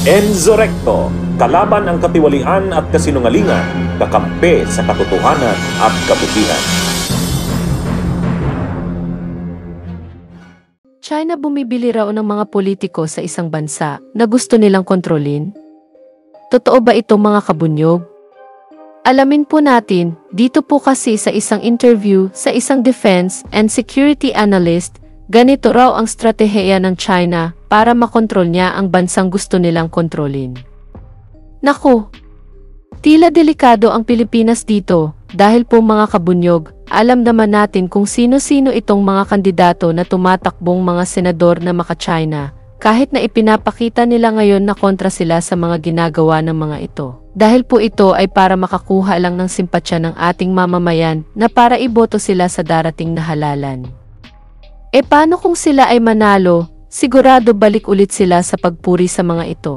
Enzo Recto, kalaban ang katiwalian at kasinungalingan, kakampi sa katotohanan at kabutihan. China bumibili raw ng mga politiko sa isang bansa na gusto nilang kontrolin? Totoo ba ito mga kabunyog? Alamin po natin, dito po kasi sa isang interview sa isang defense and security analyst, ganito raw ang stratehiya ng China para makontrol niya ang bansang gusto nilang kontrolin. Naku! Tila delikado ang Pilipinas dito dahil po mga kabunyog, alam naman natin kung sino-sino itong mga kandidato na tumatakbong mga senador na maka-China kahit na ipinapakita nila ngayon na kontra sila sa mga ginagawa ng mga ito. Dahil po ito ay para makakuha lang ng simpatsya ng ating mamamayan na para iboto sila sa darating na halalan. E paano kung sila ay manalo, sigurado balik ulit sila sa pagpuri sa mga ito.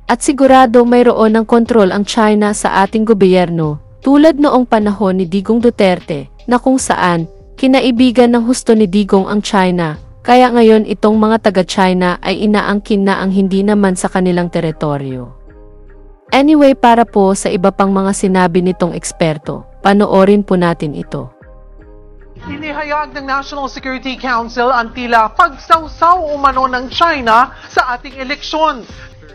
At sigurado mayroon ng kontrol ang China sa ating gobyerno, tulad noong panahon ni Digong Duterte, na kung saan, kinaibigan ng husto ni Digong ang China, kaya ngayon itong mga taga-China ay inaangkin na ang hindi naman sa kanilang teritoryo. Anyway, para po sa iba pang mga sinabi nitong eksperto, panoorin po natin ito. Inihayag ng National Security Council ang tila pagsawsaw umano ng China sa ating eleksyon.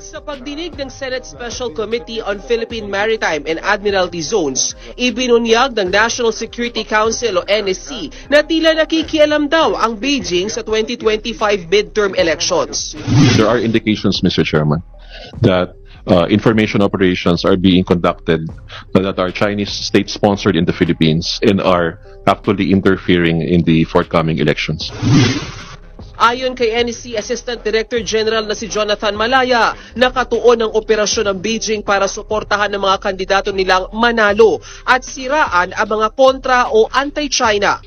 Sa pagdinig ng Senate Special Committee on Philippine Maritime and Admiralty Zones, ibinunyag ng National Security Council o NSC na tila nakikialam daw ang Beijing sa 2025 midterm elections. There are indications, Mr. Chairman, that information operations are being conducted that are Chinese state-sponsored in the Philippines and are actually interfering in the forthcoming elections. Ayon kay NSC Assistant Director General na si Jonathan Malaya, nakatuon ang operasyon ng Beijing para suportahan ng mga kandidato nilang manalo at siraan ang mga kontra o anti-China.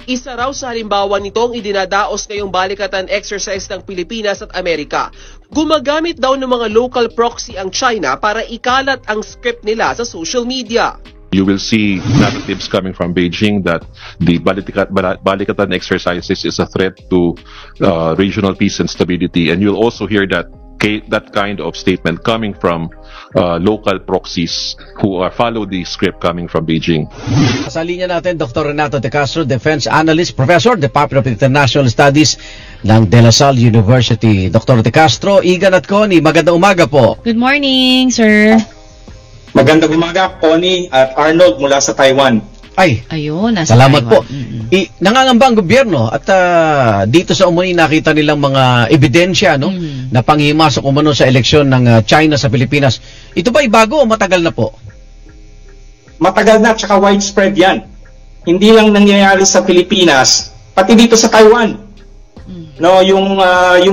Isa raw sa halimbawa nitong idinadaos ngayong balikatan exercise ng Pilipinas at Amerika. Gumagamit daw ng mga local proxy ang China para ikalat ang script nila sa social media. You will see narratives coming from Beijing that the balikatan exercises is a threat to regional peace and stability, and you'll also hear that kind of statement coming from local proxies who follow the script coming from Beijing. Sa linya natin, Dr. Renato De Castro, Defense Analyst, Professor, Department of International Studies ng De La Salle University. Dr. De Castro, Igan at Connie, magandang umaga po. Good morning, sir. Magandang umaga, Connie at Arnold mula sa Taiwan. Ay, ayun, nasa salamat Taiwan. po. Nangangamba ang gobyerno at dito sa umuni nakita nilang mga ebidensya na panghimasok umano sa eleksyon ng China sa Pilipinas. Ito ba'y bago o matagal na po? Matagal na, tsaka widespread yan. Hindi lang nangyayari sa Pilipinas, pati dito sa Taiwan. No, yung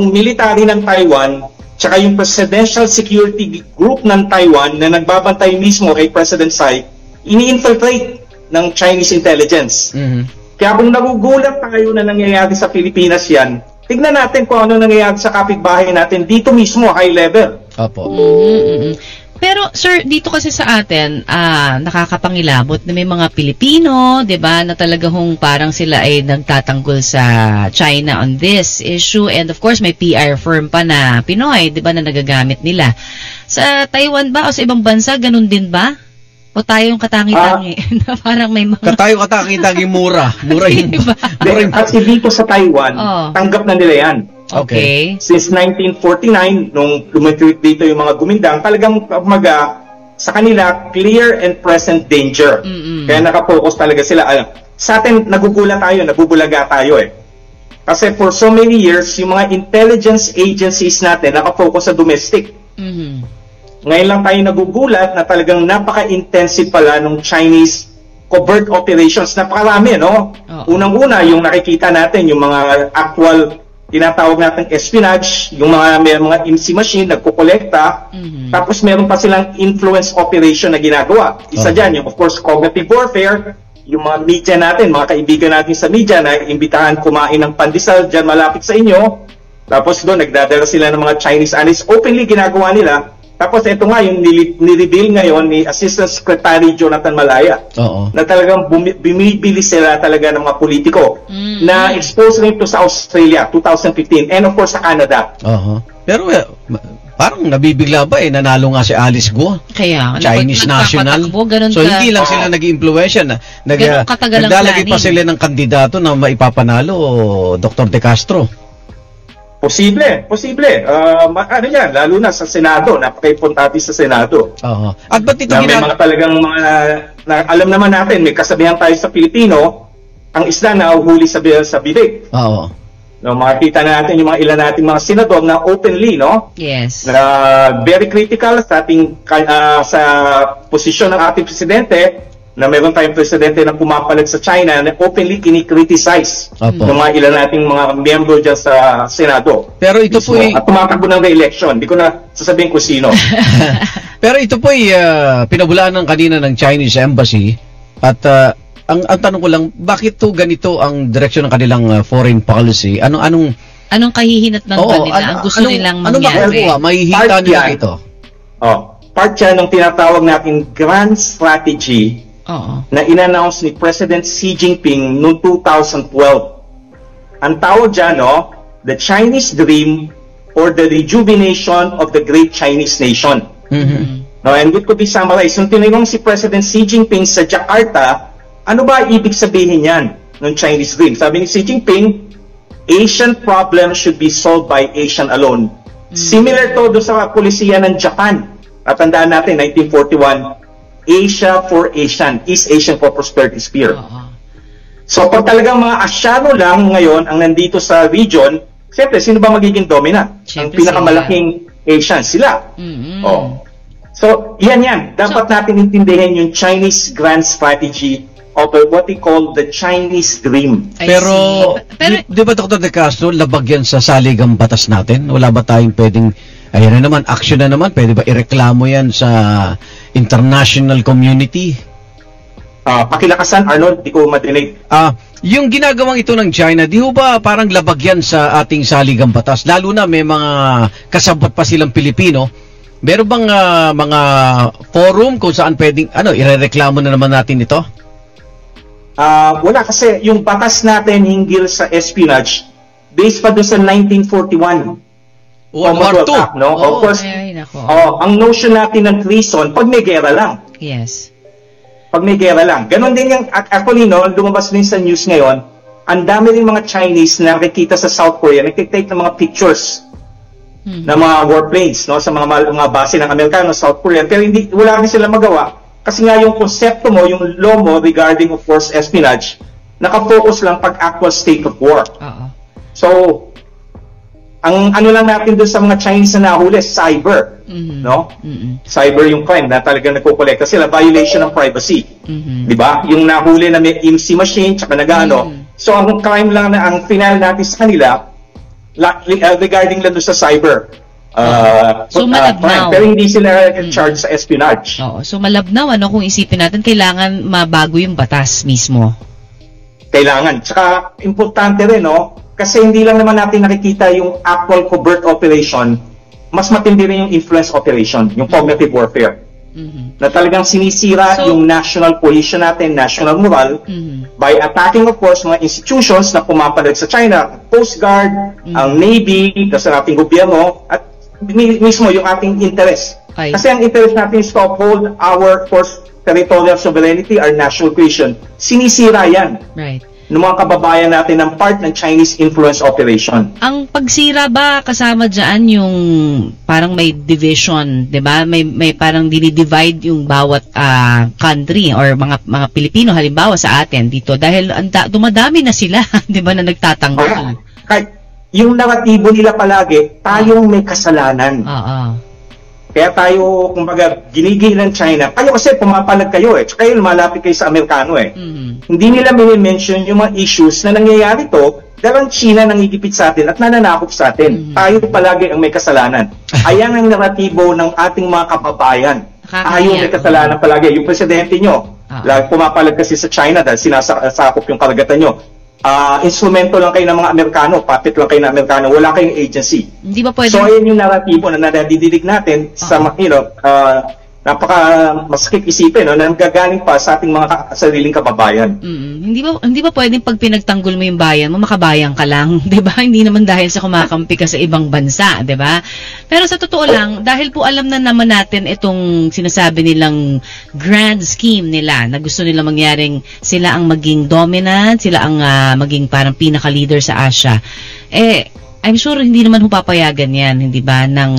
military ng Taiwan, tsaka yung Presidential Security Group ng Taiwan na nagbabantay mismo kay President Tsai, ini-infiltrate ng Chinese intelligence. Kaya kung nagugulat tayo na nangyayari sa Pilipinas yan, tignan natin kung ano nangyayari sa kapitbahay natin dito mismo, high level. Opo. Pero sir, dito kasi sa atin, nakakapangilabot na may mga Pilipino, 'di ba, na talagang parang sila ay nagtatanggol sa China on this issue, and of course may PR firm pa na Pinoy, 'di ba, na nagagamit nila. Sa Taiwan ba o sa ibang bansa ganun din ba? O tayo yung katangi-tangi na parang may mga Tayo katangi-tangi mura yun. Diba? Kasi dito sa Taiwan, tanggap na nila yan. Okay. Since 1949, nung lumitreat dito yung mga gumindang, talagang sa kanila, clear and present danger. Kaya nakapokus talaga sila. Sa atin, nabubulaga tayo eh. Kasi for so many years, yung mga intelligence agencies natin, nakapokus sa domestic. Ngayon lang tayo nagugulat na talagang napaka-intensive pala ng Chinese covert operations. Napakarami, no? Unang-una, yung nakikita natin, yung mga actual tinatawag natin espionage, yung may mga IMSI machine, nagkukolekta, tapos meron pa silang influence operation na ginagawa. Isa dyan, yung of course, cognitive warfare, yung mga media natin, mga kaibigan natin sa media na imbitahan kumain ng pandesal dyan malapit sa inyo, tapos doon, nagdadala sila ng mga Chinese analysts, openly ginagawa nila. Tapos ito nga, yung nireveal ngayon ni Assistant Secretary Jonathan Malaya, na talagang bumibili sila talaga ng mga politiko na expose rin ito sa Australia, 2015, and of course sa Canada. Pero parang nabibigla ba nanalo nga si Alice Guo. Kaya, Chinese national. So hindi lang sila nag-impluwensya naglalagay pa sila ng kandidato na maipapanalo, Dr. De Castro. Posible. Ano yan, lalo na sa Senado, napaka-importante sa Senado. At ba't ito may mga talagang alam naman natin, may kasabihan tayo sa Pilipino, ang isda na uhuli sa bibig. No, makikita natin yung mga ilan nating mga senador na openly, no? Yes. Na very critical sa ating sa posisyon ng ating presidente, na meron tayong presidente na pumapalag sa China na openly kinikriticize ng mga ilan nating mga miyembro dyan sa Senado. Pero ito po at tumatakbo ng re-election. Hindi ko na sasabihin kung sino. Pero ito po pinabulaan ng kanina ng Chinese Embassy at ang tanong ko lang, bakit to ganito ang direksyon ng kanilang foreign policy? Anong kahihinatnan ba nila? Ang gusto nilang mangyari? Mahihita nila ito? Part yan ng tinatawag natin grand strategy na in-announce ni President Xi Jinping noong 2012. Ang tawag dyan, the Chinese Dream or the rejuvenation of the great Chinese nation. No, and it could be summarized. Nung tinanong si President Xi Jinping sa Jakarta, ano ba ibig sabihin yan ng Chinese Dream? Sabi ni Xi Jinping, Asian problems should be solved by Asian alone. Similar to doon sa polisiya ng Japan. At tandaan natin, 1941, Asia for Asian, East Asian for Prosperity Sphere. So pag talagang mga Asyano lang ngayon ang nandito sa region, siyempre, sino ba magiging dominant? Ang pinakamalaking Asian, sila. So, yan. Dapat natin intindihin yung Chinese grand strategy of what we call the Chinese Dream. Pero di ba, Dr. De Castro, labag yan sa saligang batas natin? Wala ba tayong pwedeng, ayan na naman, action na naman, pwede ba ireklamo yan sa international community? Pakilakasan, Arnold, di ko madinig. Yung ginagawang ito ng China, di ho ba parang labag yan sa ating saligang batas? Lalo na may mga kasabot pa silang Pilipino. Meron bang mga forum kung saan pwedeng, irereklamo na naman natin ito? Wala kasi yung batas natin hinggil sa espionage based pa doon sa 1941 Commonwealth Act, no? Of course, ang notion natin ng treason pag may gera lang. Yes. Pag may gera lang. Ganon din yung, actually, no, lumabas din sa news ngayon, ang dami rin mga Chinese na nakikita sa South Korea, nagtitake ng mga pictures ng mga warplanes, no, sa mga base ng Amerikano, South Korea, pero wala rin sila magawa. Kasi nga yung konsepto mo, yung law mo regarding, of course, espionage, nakafocus lang pag actual state of war. So, ang ano lang natin doon sa mga Chinese na nahuli, cyber. No? Cyber yung crime na talagang nagkukolekta sila, violation ng privacy. Di ba? Yung nahuli na may EMC machine, tsaka nag-ano. So, ang crime lang na ang final natin sa kanila, regarding lang doon sa cyber. So malabnaw. Pero hindi sila charged sa espionage. So malabnaw, kung isipin natin, kailangan mabago yung batas mismo. Kailangan. Tsaka importante rin, no? Kasi hindi lang naman natin nakikita yung actual covert operation, mas matindi rin yung influence operation, yung cognitive warfare. Na talagang sinisira yung national cohesion natin, national moral, by attacking, of course, mga institutions na pumapalag sa China, Coast Guard, ang Navy, kasi ating gobyerno, at mismo yung ating interest. Kasi ang interest natin is to uphold our, of course, territorial sovereignty, our national cohesion. Sinisira yan. Right. Ng mga kababayan natin ng part ng Chinese influence operation. Ang pagsira ba kasama dyan yung parang may division, 'di ba? May parang dinidivide yung bawat country or mga Pilipino halimbawa sa atin dito dahil dumadami na sila, 'di ba, na nagtatanggol. Kahit yung naratibo nila palagi, tayong may kasalanan. Kaya tayo, kumbaga, ginigil ng China. Kayo kasi pumapalag kayo Tsaka kayo malapit kayo sa Amerikano Hindi nila mini-mention yung mga issues na nangyayari to dahil ang China nangigipit sa atin at nananakop sa atin. Tayo palagi ang may kasalanan. Ayan ang naratibo ng ating mga kababayan. Tayo may kasalanan palagi. Yung presidente nyo, pumapalag kasi sa China dahil sinasakop yung karagatan nyo. Instrumento lang kayo ng mga Amerikano, puppet lang kayo ng Amerikano, wala kayong agency. Hindi ba pwede? So, ayun yung naratibo na nadidinig natin sa, masakit isipin, no, na nanggagaling pa sa ating mga sariling kababayan. Hindi ba pwedeng pag pinagtanggol mo yung bayan mo, makabayan ka lang, 'di ba? Hindi naman dahil sa kumakampi ka sa ibang bansa, 'di ba? Pero sa totoo lang, dahil po alam na naman natin itong sinasabi nilang grand scheme nila na gusto nila mangyaring sila ang maging dominant, sila ang maging parang pinaka-leader sa Asia. I'm sure hindi naman papayagan yan, hindi ba, ng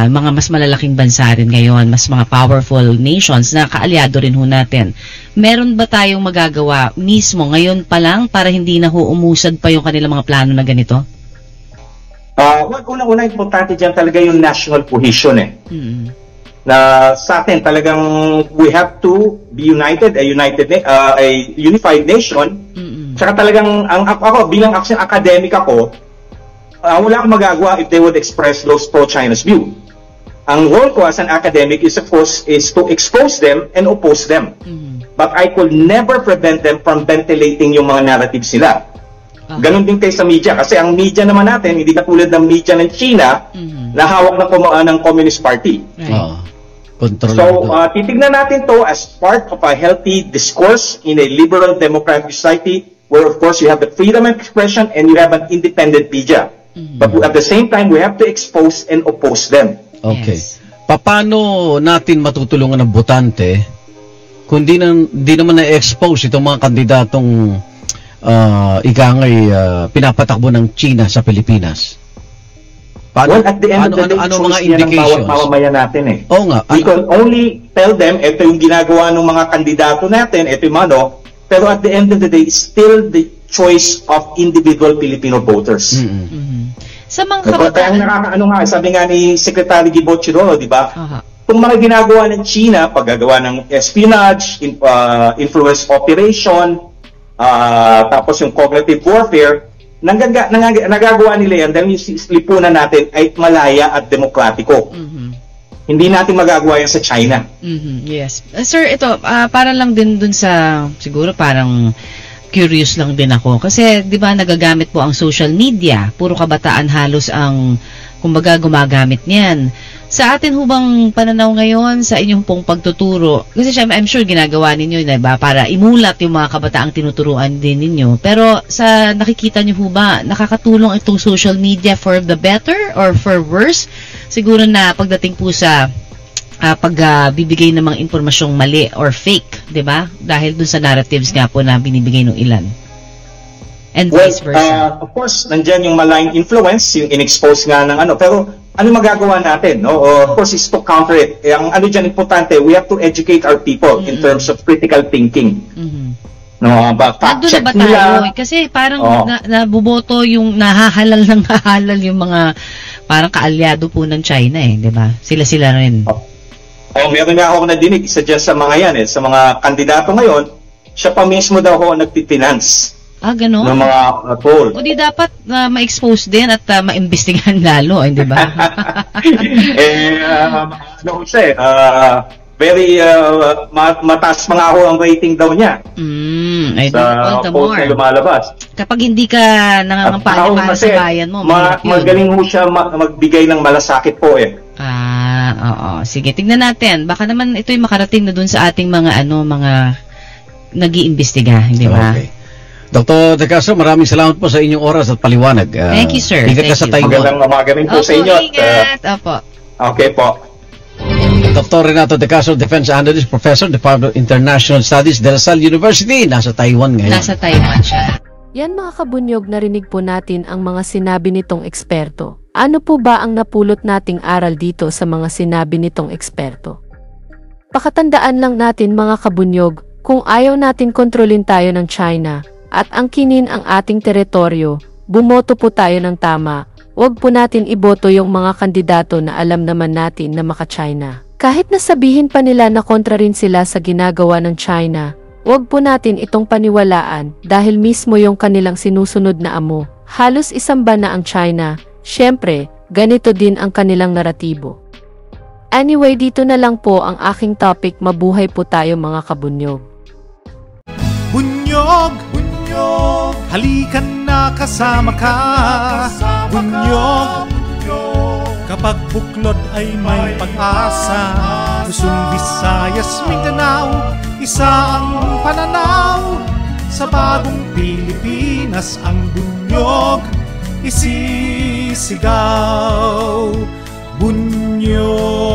mga mas malalaking bansa rin ngayon, mas mga powerful nations na kaalyado rin ho natin. Meron ba tayong magagawa mismo ngayon pa lang para hindi na umusad pa yung kanilang mga plano na ganito? Unang-una, importante dyan talaga yung national cohesion na sa atin talagang we have to be united, a unified nation. Tsaka talagang ako bilang academic ako, wala akong magagawa if they would express those pro-China's view. Ang role ko as an academic is, of course, is to expose them and oppose them. But I could never prevent them from ventilating yung mga narratives nila. Ganon din kayo sa media. Kasi ang media naman natin, hindi katulad ng media ng China na hawak ng Communist Party. So, titignan natin to as part of a healthy discourse in a liberal democratic society where, of course, you have the freedom of expression and you have an independent media. But at the same time, we have to expose and oppose them. Okay. Yes. Paano natin matutulungan ng botante kung di naman na-expose itong mga kandidatong pinapatakbo ng China sa Pilipinas? Well, at the end of the day, mga indications? Bawat mamamayan natin eh. Oo nga. We can only tell them, ito yung ginagawa ng mga kandidato natin, ito yung pero at the end of the day, it's still the choice of individual Filipino voters. Sa mga kabataan, sabi nga ni Secretary Gibo Chirolo, di ba? Kung mga ginagawa ng China, paggagawa ng espionage, influence operation, tapos yung cognitive warfare, nagagawa nila yan dahil yung lipunan natin ay malaya at demokratiko. Hindi natin magagawa yan sa China. Yes. Sir, ito, para lang din dun sa, siguro parang curious lang din ako. Kasi, di ba, nagagamit po ang social media. Puro kabataan halos ang, kumbaga, gumagamit niyan. Sa atin hubang pananaw ngayon, sa inyong pong pagtuturo, kasi syempre, I'm sure ginagawa ninyo, diba, para imulat yung mga kabataang tinuturuan din ninyo. Pero, sa nakikita nyo ho ba, nakakatulong itong social media for the better or for worse? Siguro na pagdating po sa pagbibigay ng mga impormasyong mali or fake, di ba? Dahil dun sa narratives nga po na binibigay ng ilan. And vice versa. Of course, nandyan yung malign influence, yung in-expose nga ng pero ano magagawa natin? No? Of course, is to counter it. Ang dyan importante, we have to educate our people in terms of critical thinking. No, fact check nila. Kasi parang nabuboto yung nahahalal yung mga parang kaalyado po ng China di ba? Sila rin. Meron nga ako nadinig, isa dyan sa mga yan sa mga kandidato ngayon, siya pa mismo daw ako nagtifinance. Gano'n? Ng mga poll. O di dapat ma-expose din at maimbestigahan lalo, di ba? Very mataas mga ako ang rating daw niya. Sa poll na lumalabas. Kapag hindi ka nangangampanya para sa bayan mo, magaling ho siya magbigay ng malasakit po oo. Sige, tignan natin. Baka naman ito'y makarating na dun sa ating mga nag-iimbestiga, di ba? Okay. Dr. De Castro, maraming salamat po sa inyong oras at paliwanag. Thank you, sir. Ingat ka sa Taiwan. Magandang umaga rin po sa inyo. Ingat. Opo. Okay po. Dr. Renato De Castro, Defense Analyst, Professor, Department of International Studies, De La Salle University. Nasa Taiwan ngayon. Nasa Taiwan siya. Yan mga kabunyog, narinig po natin ang mga sinabi nitong eksperto. Ano po ba ang napulot nating aral dito sa mga sinabi nitong eksperto? Pakatandaan lang natin mga kabunyog, kung ayaw natin kontrolin tayo ng China at angkinin ang ating teritoryo, bumoto po tayo ng tama. Huwag po natin iboto yung mga kandidato na alam naman natin na maka-China. Kahit na sabihin pa nila na kontra rin sila sa ginagawa ng China, huwag po natin itong paniwalaan dahil mismo yung kanilang sinusunod na amo. Halos isamba na ang China. Siyempre, ganito din ang kanilang naratibo. Anyway, dito na lang po ang aking topic. Mabuhay po tayo mga kabunyog. Bunyog, bunyog, halikan na kasama ka. Bunyog, kapag buklod ay may pag-asa. Luzon, Visayas, Mindanao, isa ang pananaw. Sa bagong Pilipinas ang bunyog isisigaw. Bunyog